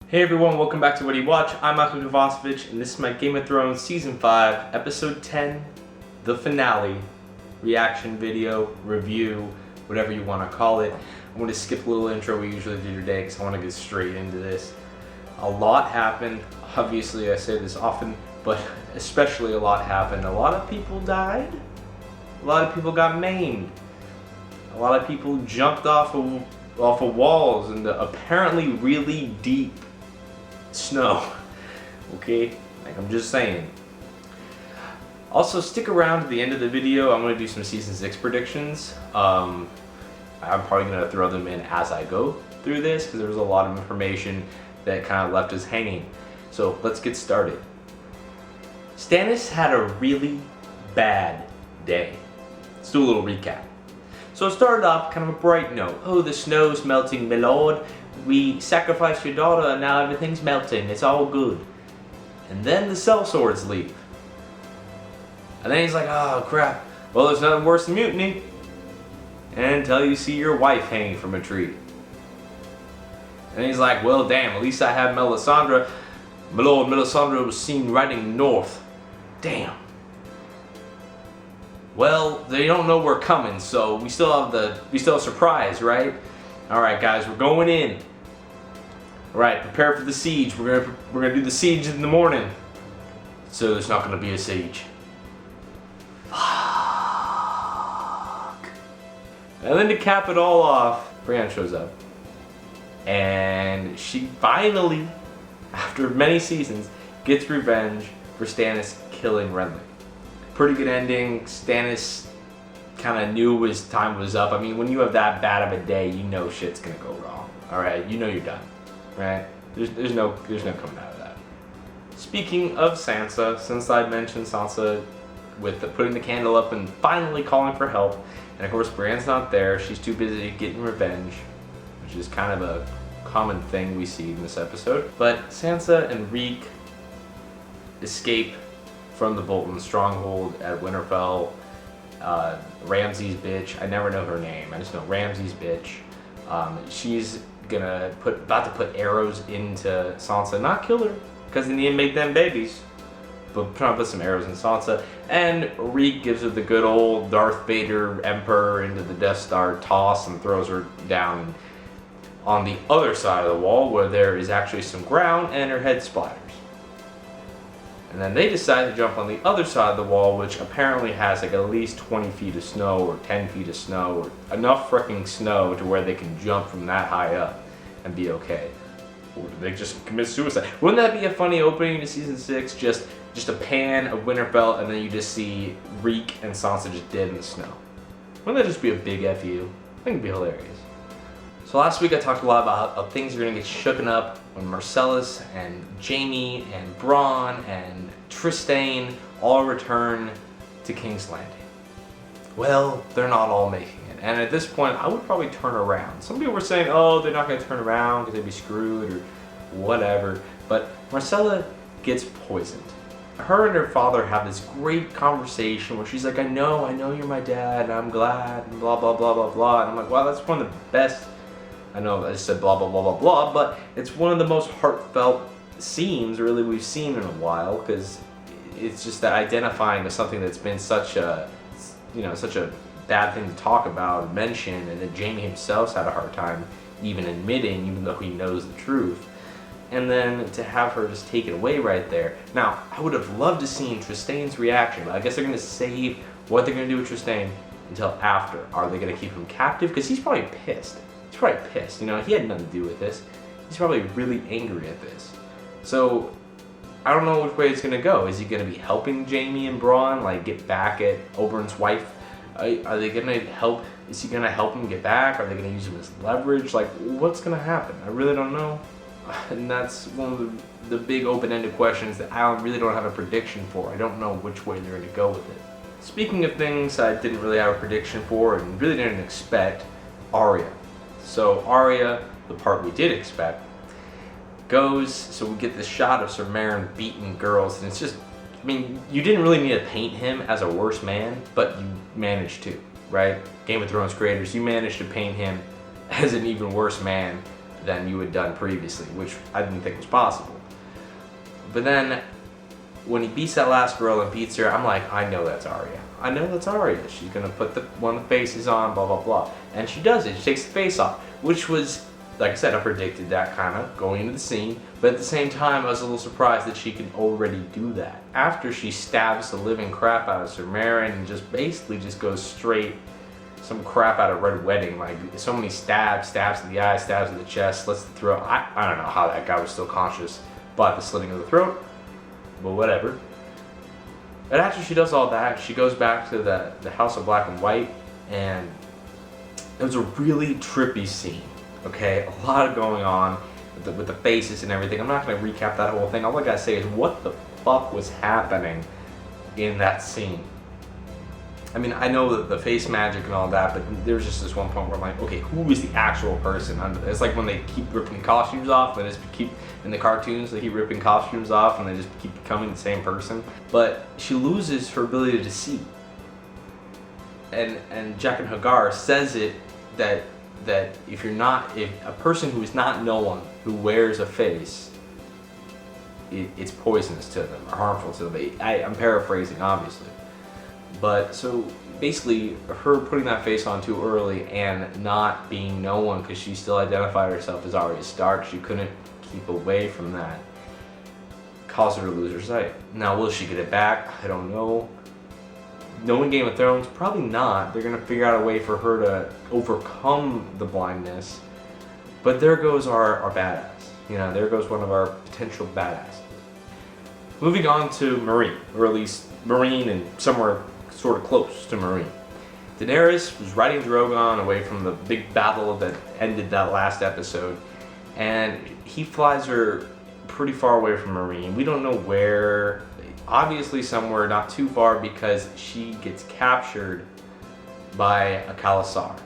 Hey everyone, welcome back to What Do You Watch? I'm Michael Kovacevich, and this is my Game of Thrones Season 5, Episode 10, the finale, reaction video, review, whatever you want to call it. I'm going to skip a little intro we usually do today because I want to get straight into this. A lot happened. Obviously, I say this often, but especially a lot happened. A lot of people died. A lot of people got maimed. A lot of people jumped off of walls into apparently really deep snow. Okay, like I'm just saying. Also, stick around to the end of the video. I'm going to do some season 6 predictions. I'm probably going to throw them in as I go through this because there's a lot of information that kind of left us hanging. So let's get started. Stannis had a really bad day. Let's do a little recap. So it started off kind of a bright note. Oh, the snow's melting, my lord. We sacrificed your daughter and now everything's melting. It's all good. And then the sellswords leave. And then he's like, oh crap. Well, there's nothing worse than mutiny. And until you see your wife hanging from a tree. And he's like, well damn, at least I have Melisandre. My lord, Melisandre was seen riding north. Damn. Well, they don't know we're coming, so we still have a surprise, right? All right, guys, we're going in. All right, prepare for the siege. We're gonna do the siege in the morning. So there's not gonna be a siege. Fuck. And then to cap it all off, Brienne shows up, and she finally, after many seasons, gets revenge for Stannis killing Renly. Pretty good ending. Stannis kind of knew his time was up. I mean, when you have that bad of a day, you know shit's gonna go wrong. All right, you know you're done, right? There's no coming out of that. Speaking of Sansa, since I mentioned Sansa with putting the candle up and finally calling for help, and of course Brienne's not there. She's too busy getting revenge, which is kind of a common thing we see in this episode. But Sansa and Reek escape from the Bolton stronghold at Winterfell. Ramsay's bitch, I never know her name, I just know Ramsay's bitch. She's about to put arrows into Sansa, not kill her, because they need to make them babies, but trying to put some arrows in Sansa. And Reek gives her the good old Darth Vader Emperor into the Death Star toss and throws her down on the other side of the wall where there is actually some ground and her head splatters. And then they decide to jump on the other side of the wall, which apparently has like at least 20 feet of snow or 10 feet of snow or enough freaking snow to where they can jump from that high up and be okay. Or do they just commit suicide? Wouldn't that be a funny opening to season 6? Just a pan of Winterfell and then you just see Reek and Sansa just dead in the snow. Wouldn't that just be a big FU? I think it'd be hilarious. So last week I talked a lot about how things are going to get shooken up when Marcellus and Jaime and Bronn and Trystane all return to King's Landing. Well, they're not all making it. And at this point, I would probably turn around. Some people were saying, oh, they're not going to turn around because they'd be screwed or whatever. But Marcella gets poisoned. Her and her father have this great conversation where she's like, I know you're my dad, and I'm glad, and blah, blah, blah, blah, blah. And I'm like, wow, that's one of the best. I know I just said blah, blah, blah, blah, blah, but it's one of the most heartfelt scenes really we've seen in a while, because it's just that identifying with something that's been such a bad thing to talk about and mention, and that Jaime himself's had a hard time even admitting, even though he knows the truth. And then to have her just take it away right there. Now, I would have loved to see Trystane's reaction, but I guess they're going to save what they're going to do with Trystane until after. Are they going to keep him captive? Because he's probably pissed. He's probably pissed, he had nothing to do with this. He's probably really angry at this. So, I don't know which way it's gonna go. Is he gonna be helping Jaime and Bronn, like, get back at Oberyn's wife? Are they gonna help, is he gonna help him get back? Are they gonna use him as leverage? Like, what's gonna happen? I really don't know. And that's one of the big open-ended questions that I really don't have a prediction for. I don't know which way they're gonna go with it. Speaking of things I didn't really have a prediction for and really didn't expect, Arya. So Arya, the part we did expect, goes, so we get this shot of Sir Meryn beating girls, and it's just, I mean, you didn't really need to paint him as a worse man, but you managed to, right? Game of Thrones creators, you managed to paint him as an even worse man than you had done previously, which I didn't think was possible. But then, when he beats that last girl and beats her, I'm like, I know that's Arya. I know that's Arya. She's gonna put one of the faces on, blah, blah, blah. And she does it. She takes the face off, which was, like I said, I predicted that kind of going into the scene. But at the same time, I was a little surprised that she could already do that. After she stabs the living crap out of Sir Meryn and just basically just goes straight some crap out of Red Wedding. Like, so many stabs to the eye, stabs to the chest, slits the throat. I don't know how that guy was still conscious by the slitting of the throat, but whatever. And after she does all that, she goes back to the House of Black and White, and it was a really trippy scene, okay? A lot going on with the faces and everything. I'm not going to recap that whole thing. All I got to say is what the fuck was happening in that scene. I mean, I know that the face magic and all that, but there's just this one point where I'm like, okay, who is the actual person under this? It's like when they keep ripping costumes off, they just keep, in the cartoons, they keep ripping costumes off and they just keep becoming the same person. But she loses her ability to see. And Jaqen H'ghar says it that if a person who is not known, who wears a face, it's poisonous to them or harmful to them. I'm paraphrasing, obviously. But so basically, her putting that face on too early and not being known because she still identified herself as Arya Stark, she couldn't keep away from that, caused her to lose her sight. Now, will she get it back? I don't know. Knowing Game of Thrones, probably not. They're gonna figure out a way for her to overcome the blindness. But there goes our badass. You know, there goes one of our potential badasses. Moving on to Meereen, or at least Meereen and somewhere sort of close to Meereen. Daenerys was riding Drogon away from the big battle that ended that last episode, and he flies her pretty far away from Meereen. We don't know where, obviously somewhere not too far, because she gets captured by a Khalasar.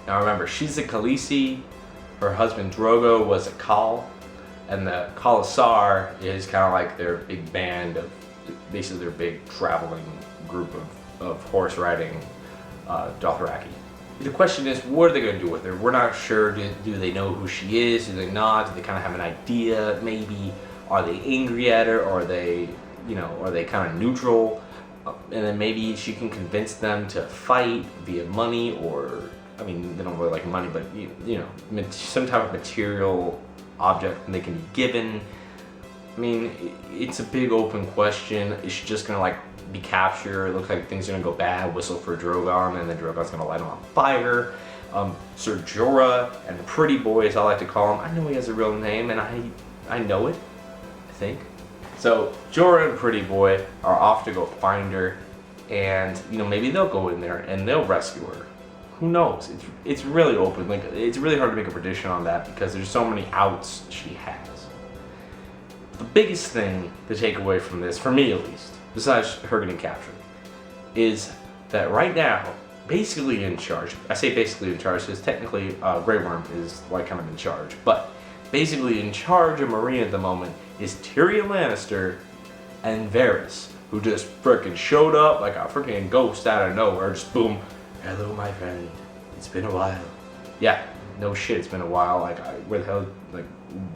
Now remember, she's a Khaleesi, her husband Drogo was a Khal, and the Khalasar is kind of like their big band of, basically their big traveling group of horse riding Dothraki. The question is, what are they going to do with her? We're not sure. Do they know who she is? Do they not? Do they kind of have an idea? Maybe. Are they angry at her? Or are they, are they kind of neutral? And then maybe she can convince them to fight via money, or, I mean, they don't really like money, but, some type of material object they can be given. I mean, it's a big open question. Is she just gonna be captured? It looks like things are gonna go bad, whistle for Drogon, and then Drogon's gonna light him on fire. Ser Jorah and Pretty Boy, as I like to call him. I know he has a real name, and I know it, I think. So Jorah and Pretty Boy are off to go find her, and maybe they'll go in there and they'll rescue her. Who knows? It's really open. It's really hard to make a prediction on that because there's so many outs she has. The biggest thing to take away from this, for me at least, besides her getting captured, is that right now, basically in charge, I say basically in charge because technically Grey Worm is kind of in charge, but basically in charge of Meereen at the moment is Tyrion Lannister and Varys, who just frickin' showed up like a frickin' ghost out of nowhere, just boom, hello my friend, it's been a while. Yeah, no shit, it's been a while, where the hell,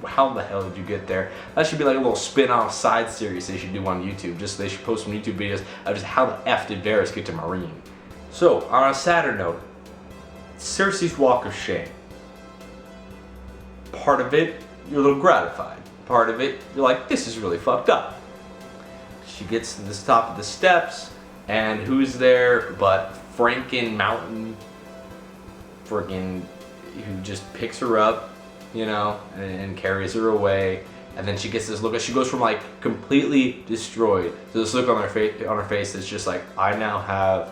how the hell did you get there? That should be like a little spin-off side series they should do on YouTube. They should post some YouTube videos of just how the F did Varys get to Meereen. So, on a sadder note, Cersei's walk of shame. Part of it, you're a little gratified. Part of it, you're like, this is really fucked up. She gets to the top of the steps, and who's there but Franken Mountain, who just picks her up, and carries her away. And then she gets this look. She goes from completely destroyed to this look on her face that's just like, I now have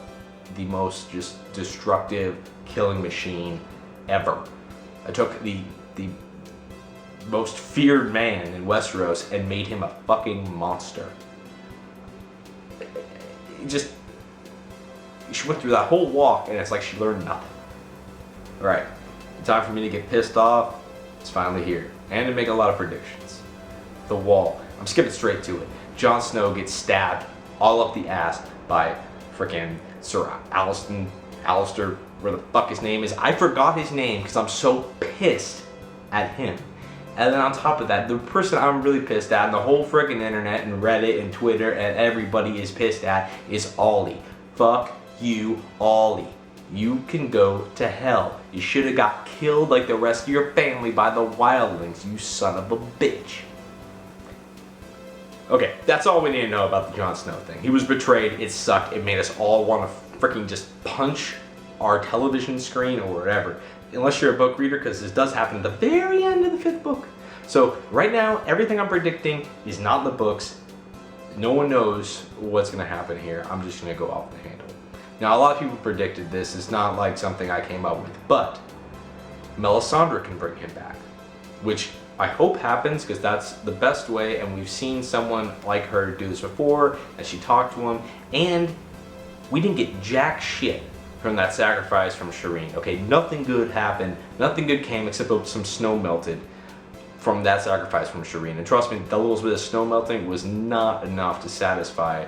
the most just destructive killing machine ever. I took the most feared man in Westeros and made him a fucking monster. She went through that whole walk and it's like she learned nothing. Alright, time for me to get pissed off. It's finally here. And to make a lot of predictions. The Wall. I'm skipping straight to it. Jon Snow gets stabbed all up the ass by frickin' Sir Alistair, where the fuck his name is. I forgot his name because I'm so pissed at him. And then on top of that, the person I'm really pissed at, and the whole friggin' internet and Reddit and Twitter and everybody is pissed at, is Ollie. Fuck you, Ollie. You can go to hell. You should have got killed like the rest of your family by the wildlings, you son of a bitch. Okay, that's all we need to know about the Jon Snow thing. He was betrayed, it sucked, it made us all want to freaking just punch our television screen or whatever. Unless you're a book reader, because this does happen at the very end of the 5th book. So right now, everything I'm predicting is not in the books. No one knows what's going to happen here. I'm just going to go off the handle. Now, a lot of people predicted this. It's not like something I came up with. But Melisandre can bring him back, which I hope happens, because that's the best way. And we've seen someone like her do this before, and she talked to him. And we didn't get jack shit from that sacrifice from Shireen. Okay, nothing good happened. Nothing good came except some snow melted from that sacrifice from Shireen. And trust me, the little bit of snow melting was not enough to satisfy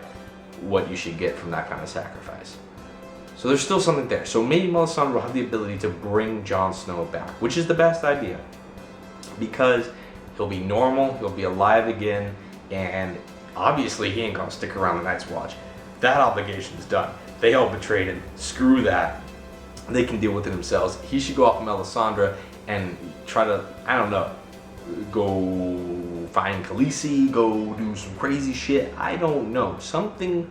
what you should get from that kind of sacrifice. So there's still something there. So maybe Melisandre will have the ability to bring Jon Snow back, which is the best idea. Because he'll be normal, he'll be alive again, and obviously he ain't gonna stick around the Night's Watch. That obligation's done. They all betrayed him. Screw that. They can deal with it themselves. He should go off of Melisandre and try to, I don't know, go find Khaleesi, go do some crazy shit. I don't know. Something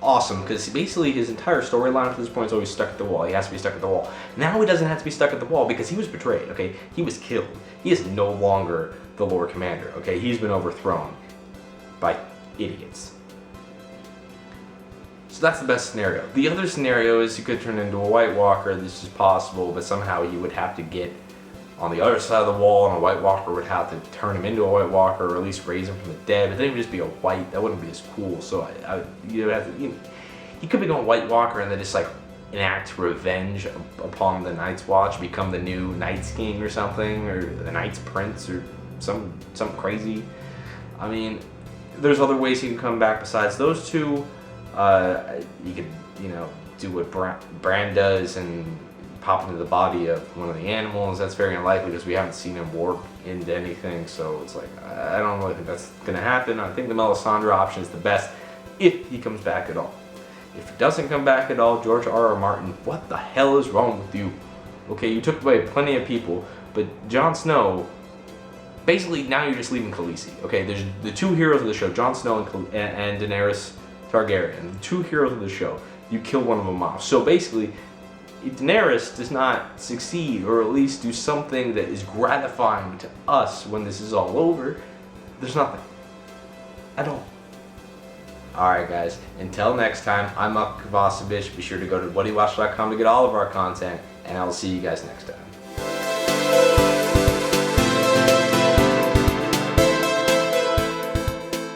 awesome, because basically his entire storyline to this point is always stuck at the wall. He has to be stuck at the wall. Now he doesn't have to be stuck at the wall because he was betrayed, okay? He was killed. He is no longer the Lord Commander, okay? He's been overthrown by idiots. So that's the best scenario. The other scenario is he could turn into a White Walker. This is possible, but somehow he would have to get on the other side of the wall, and a White Walker would have to turn him into a White Walker, or at least raise him from the dead. But then he would just be a white. That wouldn't be as cool. So he could be going White Walker and then just like enact revenge upon the Night's Watch, become the new Night's King or something, or the Night's Prince, or something crazy. I mean, there's other ways he can come back besides those two. You could, do what Bran does and pop into the body of one of the animals. That's very unlikely because we haven't seen him warp into anything. So it's like, I don't really think that's going to happen. I think the Melisandre option is the best if he comes back at all. If he doesn't come back at all, George R.R. Martin, what the hell is wrong with you? Okay, you took away plenty of people, but Jon Snow, basically now you're just leaving Khaleesi. Okay, there's the two heroes of the show, Jon Snow and Daenerys Targaryen, the two heroes of the show. You kill one of them off. So basically, if Daenerys does not succeed, or at least do something that is gratifying to us when this is all over, there's nothing at all. Alright guys, until next time, I'm Kovacevich. Be sure to go to whatdowewatch.com to get all of our content, and I will see you guys next time.